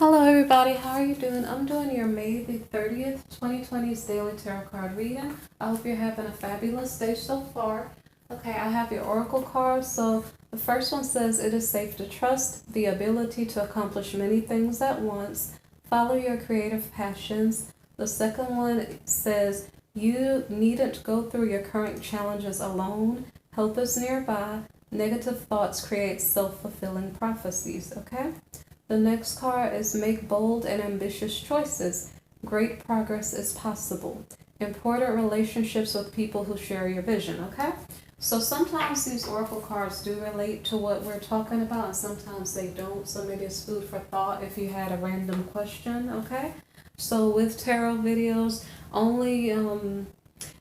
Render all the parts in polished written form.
Hello everybody, how are you doing? I'm doing your May the 30th, 2020's Daily Tarot Card reading. I hope you're having a fabulous day so far. Okay, I have your Oracle cards. So the first one says it is safe to trust the ability to accomplish many things at once. Follow your creative passions. The second one says you needn't go through your current challenges alone. Help is nearby. Negative thoughts create self-fulfilling prophecies, okay? The next card is make bold and ambitious choices. Great progress is possible. Important relationships with people who share your vision, okay? So sometimes these oracle cards do relate to what we're talking about and sometimes they don't. So maybe it's food for thought if you had a random question, okay? So with tarot videos, only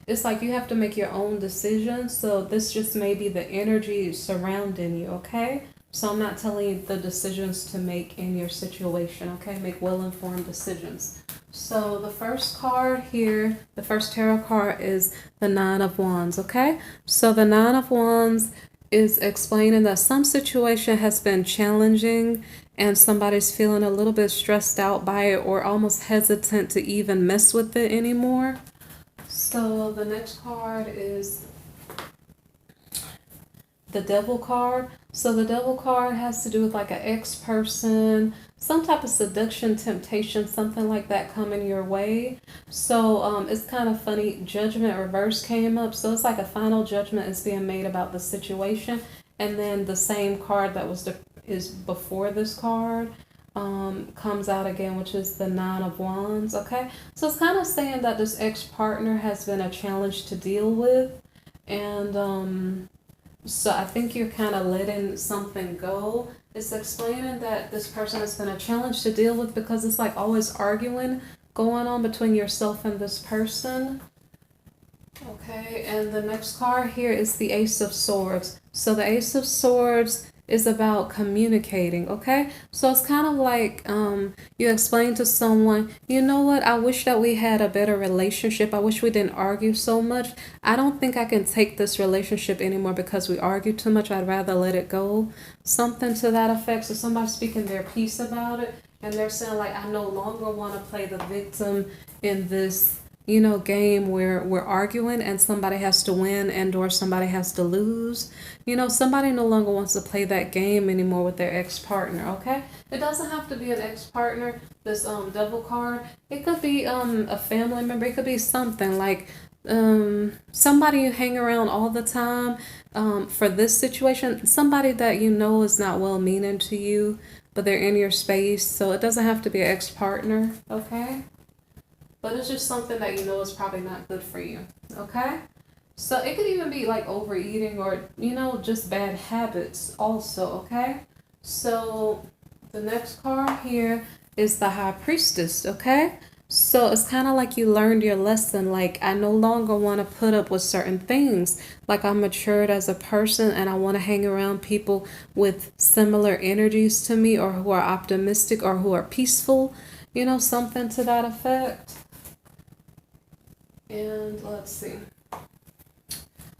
it's like you have to make your own decisions. So this just may be the energy surrounding you, okay? So I'm not telling you the decisions to make in your situation, okay? Make well-informed decisions. So the first card here, the first tarot card is the Nine of Wands, okay? So the Nine of Wands is explaining that some situation has been challenging and somebody's feeling a little bit stressed out by it or almost hesitant to even mess with it anymore. So the next card is the Devil card. So the Devil card has to do with like an ex-person, some type of seduction, temptation, something like that coming your way. So it's kind of funny. Judgment reverse came up. So it's like a final judgment is being made about the situation. And then the same card that is before this card comes out again, which is the Nine of Wands, okay? So it's kind of saying that this ex-partner has been a challenge to deal with. And so I think you're kind of letting something go. It's explaining that this person has been a challenge to deal with because it's like always arguing going on between yourself and this person. Okay, and the next card here is the Ace of Swords. So the Ace of Swords is about communicating, okay? So it's kind of like you explain to someone, you know what, I wish that we had a better relationship. I wish we didn't argue so much. I don't think I can take this relationship anymore because we argue too much. I'd rather let it go. Something to that effect. So somebody's speaking their piece about it and they're saying like, I no longer want to play the victim in this game where we're arguing and somebody has to win and or somebody has to lose. Somebody no longer wants to play that game anymore with their ex-partner, okay? It doesn't have to be an ex-partner, this Devil card. It could be a family member. It could be something like somebody you hang around all the time. For this situation, somebody that is not well-meaning to you, but they're in your space. So it doesn't have to be an ex-partner, okay? But it's just something that is probably not good for you, okay? So it could even be like overeating or, just bad habits also, okay? So the next card here is the High Priestess, okay? So it's kind of like you learned your lesson. Like, I no longer want to put up with certain things. Like, I'm matured as a person and I want to hang around people with similar energies to me or who are optimistic or who are peaceful, something to that effect. And let's see.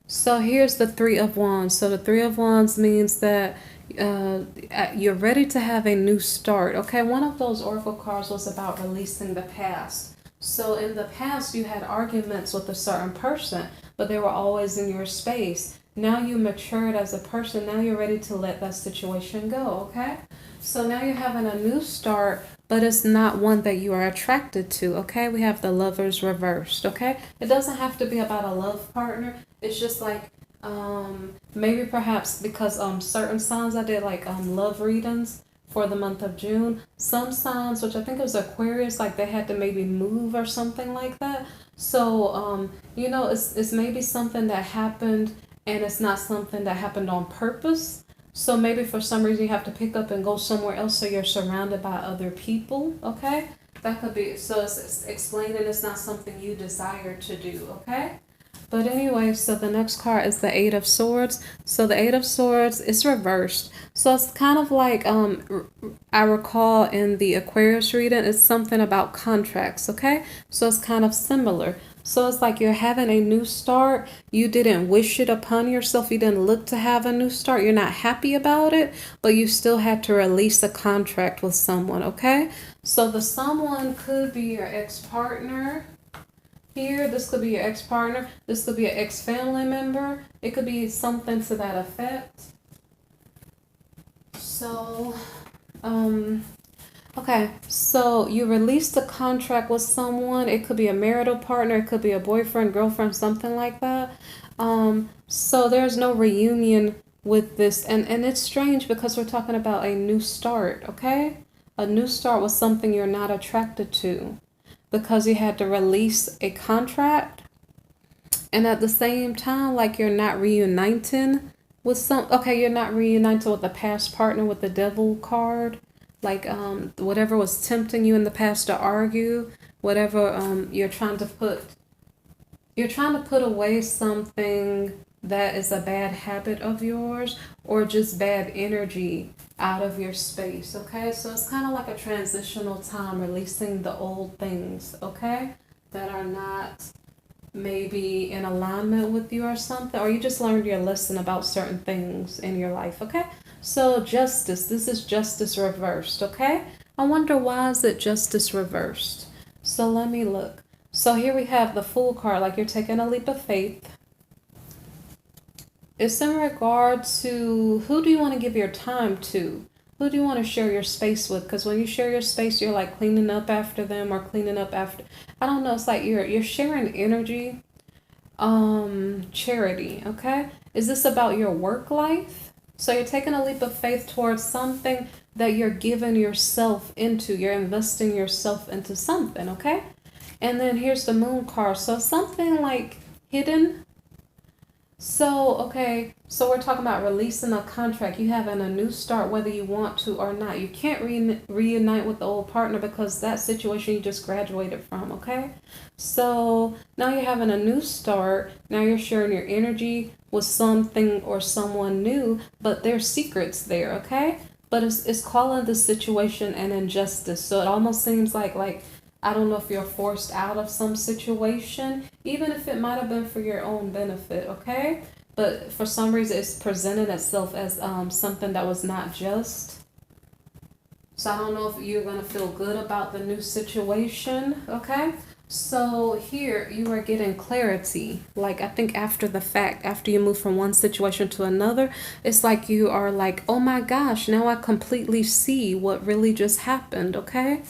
So here's the Three of Wands. So the Three of Wands means that you're ready to have a new start. Okay, one of those oracle cards was about releasing the past. So in the past, you had arguments with a certain person, but they were always in your space. Now you matured as a person. Now you're ready to let that situation go, okay? So now you're having a new start, but it's not one that you are attracted to, okay? We have the Lovers reversed, okay? It doesn't have to be about a love partner. It's just like maybe perhaps because certain signs I did like love readings for the month of June. Some signs, which I think it was Aquarius, like they had to maybe move or something like that. So, it's maybe something that happened and it's not something that happened on purpose. So maybe for some reason you have to pick up and go somewhere else so you're surrounded by other people, okay? That could be, so it's explaining it's not something you desire to do, okay? But anyway, so the next card is the Eight of Swords. So the Eight of Swords is reversed. So it's kind of like, I recall in the Aquarius reading, it's something about contracts, okay? So it's kind of similar. So it's like you're having a new start. You didn't wish it upon yourself. You didn't look to have a new start. You're not happy about it, but you still had to release a contract with someone, okay? So the someone could be your ex-partner here. This could be your ex-partner. This could be an ex-family member. It could be something to that effect. So, okay, so you released a contract with someone. It could be a marital partner, it could be a boyfriend, girlfriend, something like that. So there's no reunion with this, and it's strange because we're talking about a new start, okay? A new start was something you're not attracted to because you had to release a contract, and at the same time, like you're not reuniting with you're not reuniting with a past partner with the devil card, like whatever was tempting you in the past to argue, whatever you're trying to put away something that is a bad habit of yours or just bad energy out of your space, okay? So it's kind of like a transitional time, releasing the old things, okay, that are not maybe in alignment with you or something, or you just learned your lesson about certain things in your life, okay? So justice, this is justice reversed, okay? I wonder why is it justice reversed? So let me look. So here we have the Fool card, like you're taking a leap of faith. It's in regard to who do you want to give your time to? Who do you want to share your space with? Because when you share your space, you're like cleaning up after them or cleaning up after, I don't know, it's like you're sharing energy. Charity, okay? Is this about your work life? So you're taking a leap of faith towards something that you're giving yourself into. You're investing yourself into something, okay? And then here's the Moon card. So something like hidden. So, okay, so we're talking about releasing a contract. You having a new start whether you want to or not. You can't reunite with the old partner because that situation you just graduated from, okay? So now you're having a new start. Now you're sharing your energy with something or someone new, but there's secrets there, okay? But it's calling the situation an injustice. So it almost seems like I don't know if you're forced out of some situation, even if it might have been for your own benefit, okay? But for some reason, it's presented itself as something that was not just. So I don't know if you're going to feel good about the new situation, okay? So here you are getting clarity. Like I think after the fact, after you move from one situation to another, it's like you are like, oh my gosh, now I completely see what really just happened, okay?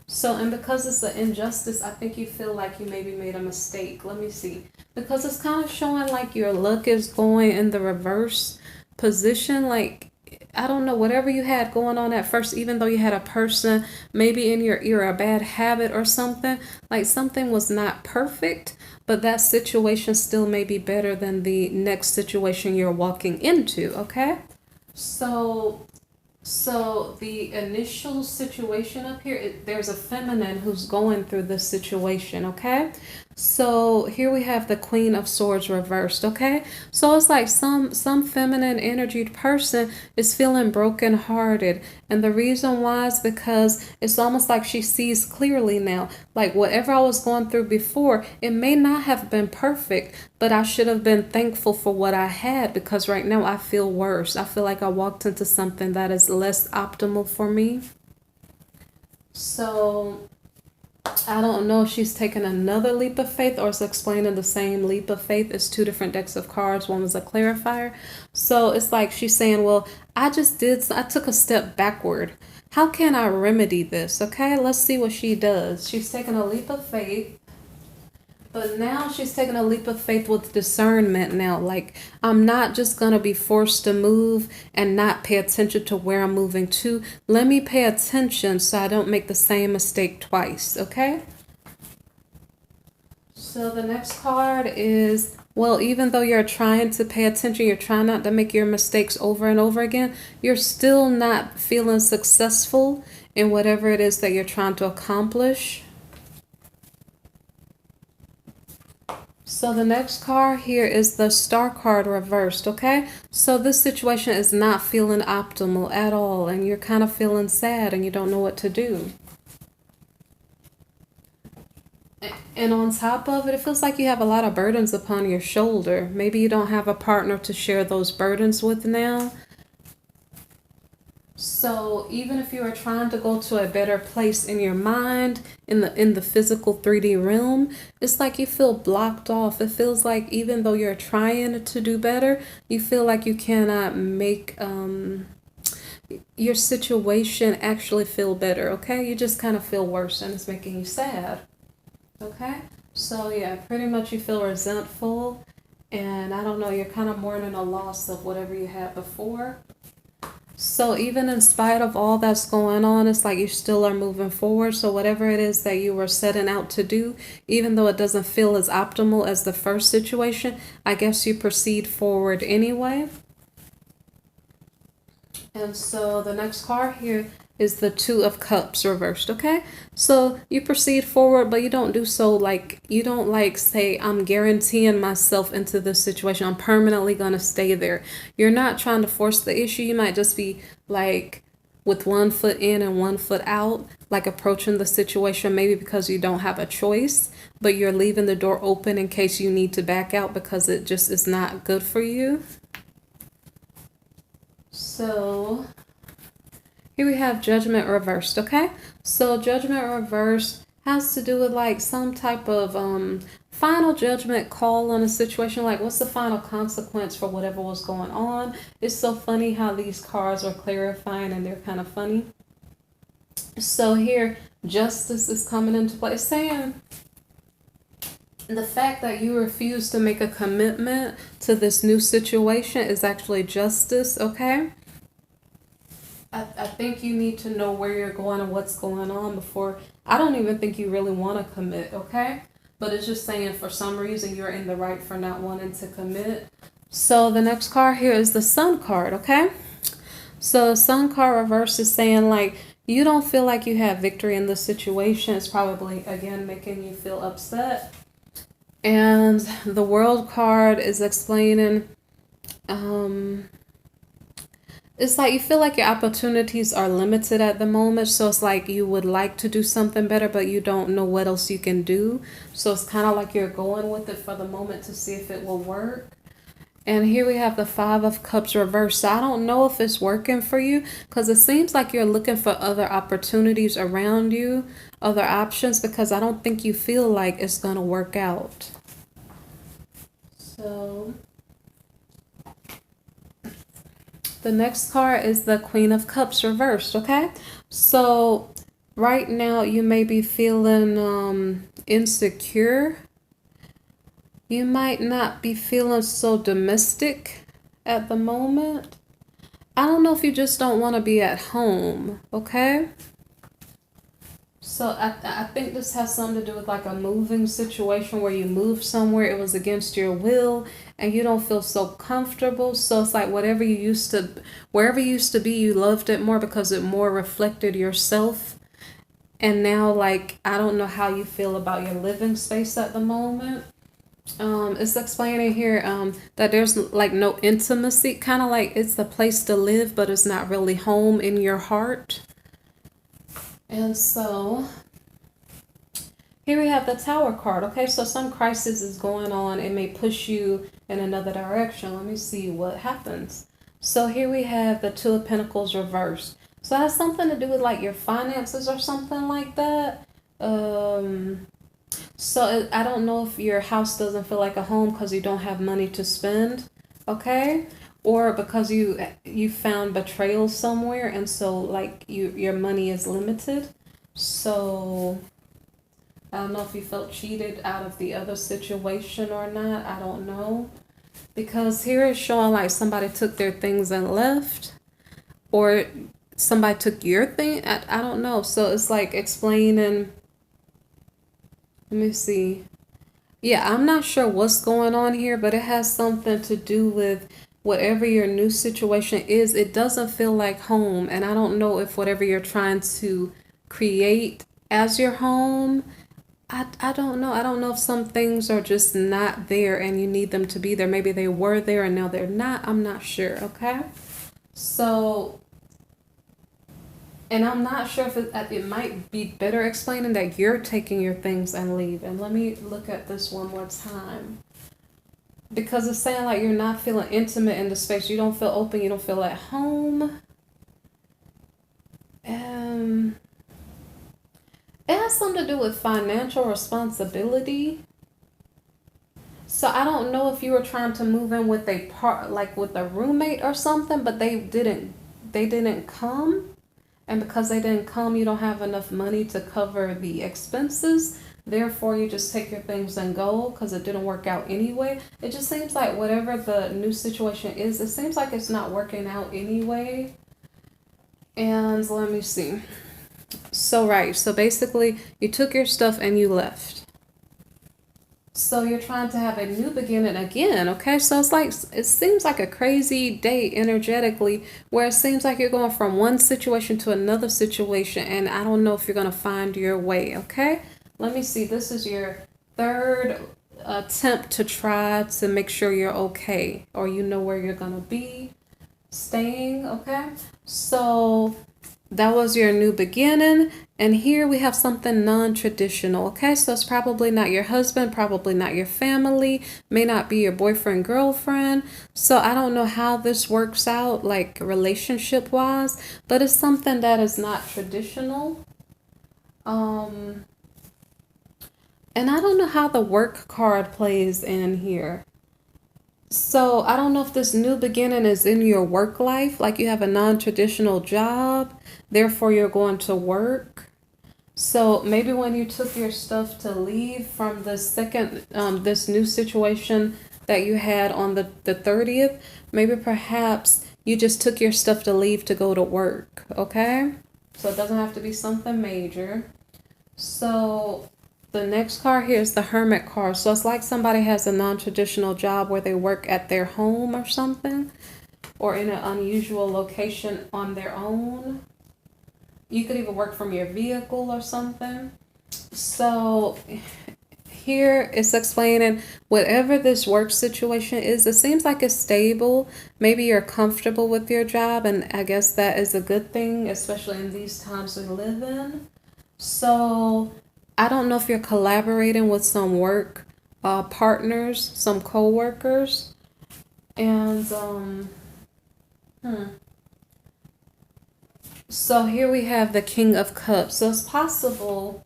So, and because it's an injustice, I think you feel like you maybe made a mistake. Let me see. Because it's kind of showing like your luck is going in the reverse position. Like, I don't know, whatever you had going on at first, even though you had a person maybe in your ear, a bad habit or something, like something was not perfect, but that situation still may be better than the next situation you're walking into, okay? So the initial situation up here, there's a feminine who's going through this situation, okay? So here we have the Queen of Swords reversed, okay? So it's like some feminine energied person is feeling brokenhearted. And the reason why is because it's almost like she sees clearly now. Like whatever I was going through before, it may not have been perfect, but I should have been thankful for what I had because right now I feel worse. I feel like I walked into something that is less optimal for me. So I don't know if she's taken another leap of faith or it's explaining the same leap of faith. It's two different decks of cards. One was a clarifier. So it's like she's saying, well, I took a step backward. How can I remedy this? Okay, let's see what she does. She's taking a leap of faith. But now she's taking a leap of faith with discernment now. Like, I'm not just going to be forced to move and not pay attention to where I'm moving to. Let me pay attention so I don't make the same mistake twice, okay? So the next card is, well, even though you're trying to pay attention, you're trying not to make your mistakes over and over again, you're still not feeling successful in whatever it is that you're trying to accomplish. So the next card here is the Star card reversed, okay? So this situation is not feeling optimal at all, and you're kind of feeling sad and you don't know what to do. And on top of it, it feels like you have a lot of burdens upon your shoulder. Maybe you don't have a partner to share those burdens with now. So even if you are trying to go to a better place in your mind, in the physical 3D realm, it's like you feel blocked off. It feels like even though you're trying to do better, you feel like you cannot make your situation actually feel better, okay? You just kind of feel worse and it's making you sad. Okay, so yeah, pretty much you feel resentful, and I don't know, you're kind of mourning a loss of whatever you had before. So even in spite of all that's going on, it's like you still are moving forward. So whatever it is that you were setting out to do, even though it doesn't feel as optimal as the first situation, I guess you proceed forward anyway. And so the next card here is the Two of Cups reversed, okay? So you proceed forward, but you don't do so like, you don't like say, I'm guaranteeing myself into this situation. I'm permanently going to stay there. You're not trying to force the issue. You might just be like with one foot in and one foot out, like approaching the situation, maybe because you don't have a choice, but you're leaving the door open in case you need to back out because it just is not good for you. So here we have Judgment reversed, okay? So Judgment reversed has to do with like some type of final judgment call on a situation, like what's the final consequence for whatever was going on. It's so funny how these cards are clarifying and they're kind of funny. So here, justice is coming into play, saying the fact that you refuse to make a commitment to this new situation is actually justice, okay? I think you need to know where you're going and what's going on before. I don't even think you really want to commit, okay? But it's just saying for some reason you're in the right for not wanting to commit. So the next card here is the Sun card, okay? So the Sun card reverse is saying like you don't feel like you have victory in this situation. It's probably, again, making you feel upset. And the World card is explaining, it's like you feel like your opportunities are limited at the moment. So it's like you would like to do something better, but you don't know what else you can do. So it's kind of like you're going with it for the moment to see if it will work. And here we have the Five of Cups reversed. So I don't know if it's working for you because it seems like you're looking for other opportunities around you, other options, because I don't think you feel like it's going to work out. So the next card is the Queen of Cups reversed, okay? So right now you may be feeling insecure. You might not be feeling so domestic at the moment. I don't know if you just don't want to be at home, okay? So I think this has something to do with like a moving situation where you moved somewhere, it was against your will, and you don't feel so comfortable. So it's like wherever you used to be, you loved it more because it more reflected yourself. And now, like, I don't know how you feel about your living space at the moment. It's explaining here that there's like no intimacy, kind of like it's the place to live, but it's not really home in your heart. And so here we have the Tower card. Okay, so some crisis is going on. It may push you in another direction. Let me see what happens. So here we have the Two of Pentacles reversed. So it has something to do with like your finances or something like that. So I don't know if your house doesn't feel like a home because you don't have money to spend, okay? Or because you found betrayal somewhere and so like your money is limited. So I don't know if you felt cheated out of the other situation or not. I don't know. Because here it's showing like somebody took their things and left. Or somebody took your thing. I don't know. So it's like explaining. Let me see. Yeah, I'm not sure what's going on here, but it has something to do with whatever your new situation is. It doesn't feel like home. And I don't know if whatever you're trying to create as your home, I don't know. I don't know if some things are just not there and you need them to be there. Maybe they were there and now they're not. I'm not sure, okay? So, And I'm not sure if it might be better explaining that you're taking your things and leaving. Let me look at this one more time. Because it's saying like you're not feeling intimate in the space. You don't feel open. You don't feel at home. It has something to do with financial responsibility. So I don't know if you were trying to move in with like with a roommate or something, but they didn't come. And because they didn't come, you don't have enough money to cover the expenses. Therefore, you just take your things and go because it didn't work out anyway. It just seems like whatever the new situation is, it seems like it's not working out anyway. And let me see. So, right. So basically, you took your stuff and you left. So you're trying to have a new beginning again, okay? So it's like, it seems like a crazy day energetically where it seems like you're going from one situation to another situation, and I don't know if you're going to find your way, okay? Let me see. This is your third attempt to try to make sure you're okay, or you know where you're going to be staying, okay? So that was your new beginning. And here we have something non-traditional, okay? So it's probably not your husband, probably not your family, may not be your boyfriend, girlfriend. So I don't know how this works out, like relationship-wise, but it's something that is not traditional. And I don't know how the work card plays in here. So I don't know if this new beginning is in your work life, like you have a non-traditional job, therefore you're going to work. So maybe when you took your stuff to leave from the second, this new situation that you had on the 30th, maybe perhaps you just took your stuff to leave to go to work, okay? So it doesn't have to be something major. So the next card here is the Hermit card. So it's like somebody has a non-traditional job where they work at their home or something, or in an unusual location on their own. You could even work from your vehicle or something. So here it's explaining whatever this work situation is, it seems like it's stable. Maybe you're comfortable with your job, and I guess that is a good thing, especially in these times we live in. So I don't know if you're collaborating with some work partners, some co-workers, and so here we have the King of Cups. So it's possible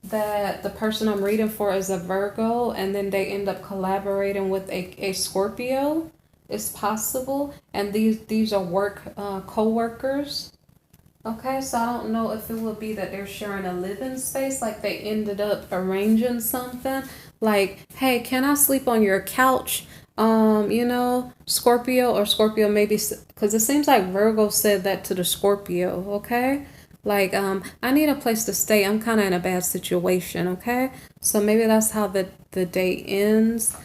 that the person I'm reading for is a Virgo, and then they end up collaborating with a Scorpio. It's possible, and these are work co-workers. Okay, so I don't know if it would be that they're sharing a living space, like they ended up arranging something, like, hey, can I sleep on your couch? Scorpio, or Scorpio maybe, because it seems like Virgo said that to the Scorpio, okay? Like, I need a place to stay. I'm kind of in a bad situation, okay? So maybe that's how the day ends.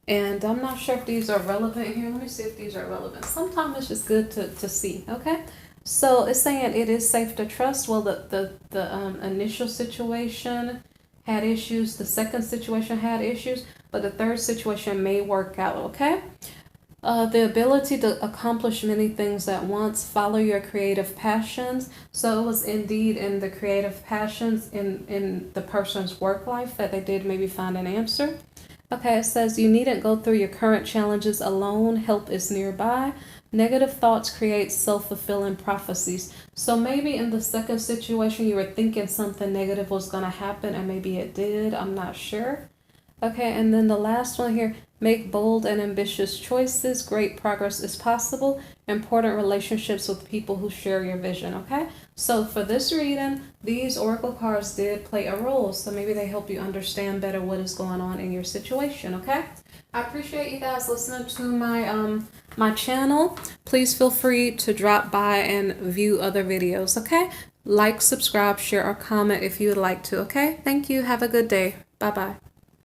And I'm not sure if these are relevant here. Let me see if these are relevant. Sometimes it's just good to see, okay? So it's saying it is safe to trust. Well, the initial situation had issues. The second situation had issues, but the third situation may work out, okay? The ability to accomplish many things at once. Follow your creative passions. So it was indeed in the creative passions in the person's work life that they did maybe find an answer. Okay, it says you needn't go through your current challenges alone. Help is nearby. Negative thoughts create self-fulfilling prophecies. So maybe in the second situation, you were thinking something negative was going to happen, and maybe it did. I'm not sure. Okay, and then the last one here, make bold and ambitious choices. Great progress is possible. Important relationships with people who share your vision, okay? So for this reading, these oracle cards did play a role. So maybe they help you understand better what is going on in your situation, okay? I appreciate you guys listening to my channel. Please feel free to drop by and view other videos, okay? Like, subscribe, share, or comment if you would like to, okay? Thank you. Have a good day. Bye-bye.